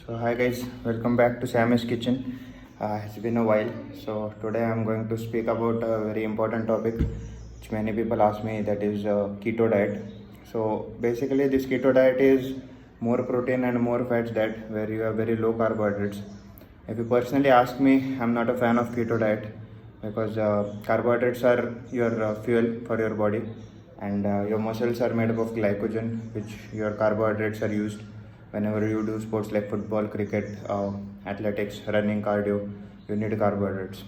So hi guys, welcome back to Sammy's Kitchen. It's been a while. So today I'm going to speak about a very important topic which many people ask me, that is keto diet. So basically this keto diet is more protein and more fats diet where you have very low carbohydrates. If you personally ask me, I'm not a fan of keto diet because carbohydrates are your fuel for your body, and your muscles are made up of glycogen, which your carbohydrates are used whenever you do sports like football, cricket, athletics, running, cardio. You need carbohydrates.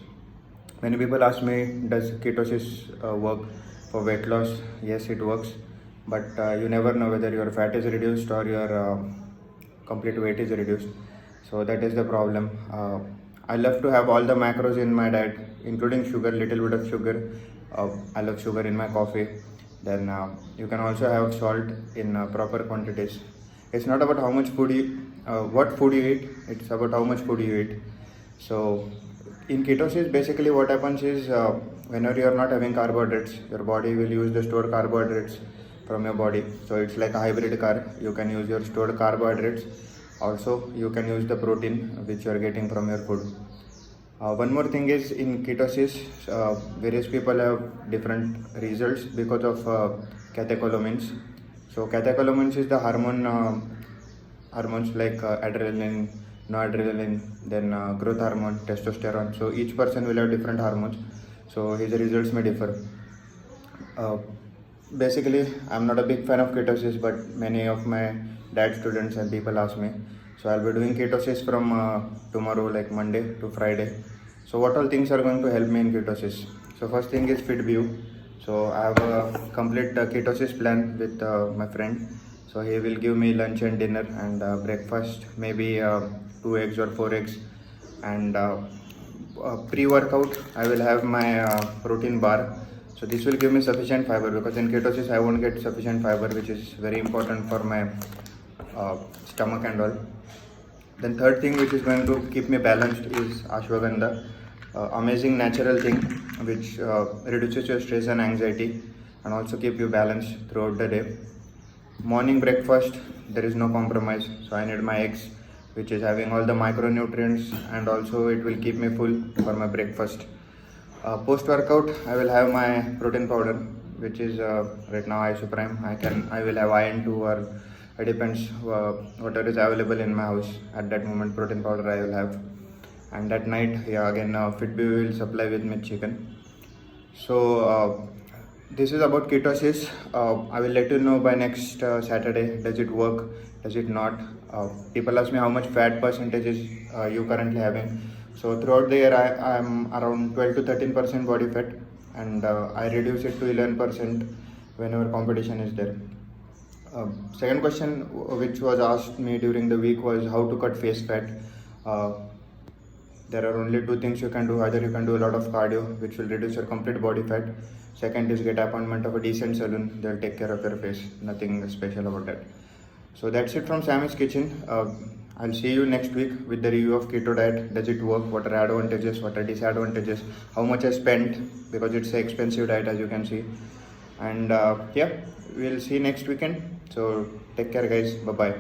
Many people ask me, does ketosis work for weight loss? Yes, it works, but you never know whether your fat is reduced or your complete weight is reduced. So that is the problem. I love to have all the macros in my diet, including sugar, little bit of sugar. I love sugar in my coffee. Then you can also have salt in proper quantities. It's not about how much food what food you eat. It's about how much food you eat. So in ketosis, basically what happens is whenever you are not having carbohydrates, your body will use the stored carbohydrates from your body. So it's like a hybrid car. You can use your stored carbohydrates. Also, you can use the protein which you are getting from your food. One more thing is, in ketosis, various people have different results because of catecholamines. So catecholamines is the hormones like adrenaline, noradrenaline, then growth hormone, testosterone. So each person will have different hormones. So his results may differ. Uh, Basically, I'm not a big fan of ketosis, but many of my dad students and people ask me. So I'll be doing ketosis from tomorrow, like Monday to Friday. So what all things are going to help me in ketosis? So first thing is FitView. So I have a complete ketosis plan with my friend. So he will give me lunch and dinner and breakfast, maybe 2 eggs or 4 eggs, and pre-workout I will have my protein bar. So this will give me sufficient fiber, because in ketosis I won't get sufficient fiber, which is very important for my stomach and all. Then third thing which is going to keep me balanced is ashwagandha, amazing natural thing which reduces your stress and anxiety and also keep you balanced throughout the day. Morning breakfast, there is no compromise. So I need my eggs, which is having all the micronutrients, and also it will keep me full for my breakfast. Post workout, I will have my protein powder, which is right now Isoprime. I will have iron 2, or it depends whatever is available in my house at that moment. Protein powder I will have, and at night, yeah, again FitBee will supply with me chicken. So this is about ketosis. I will let you know by next Saturday. Does it work? Does it not? People ask me how much fat percentage is you currently having. So throughout the year, I am around 12 to 13% body fat, and I reduce it to 11% whenever competition is there. Second question which was asked me during the week was how to cut face fat. There are only two things you can do. Either you can do a lot of cardio, which will reduce your complete body fat. Second is get appointment of a decent salon. They'll take care of your face. Nothing special about that. So that's it from Sammy's Kitchen. I'll see you next week with the review of keto diet. Does it work? What are advantages? What are disadvantages? How much I spent, because it's an expensive diet, as you can see. And yeah, we'll see next weekend. So take care, guys. Bye bye.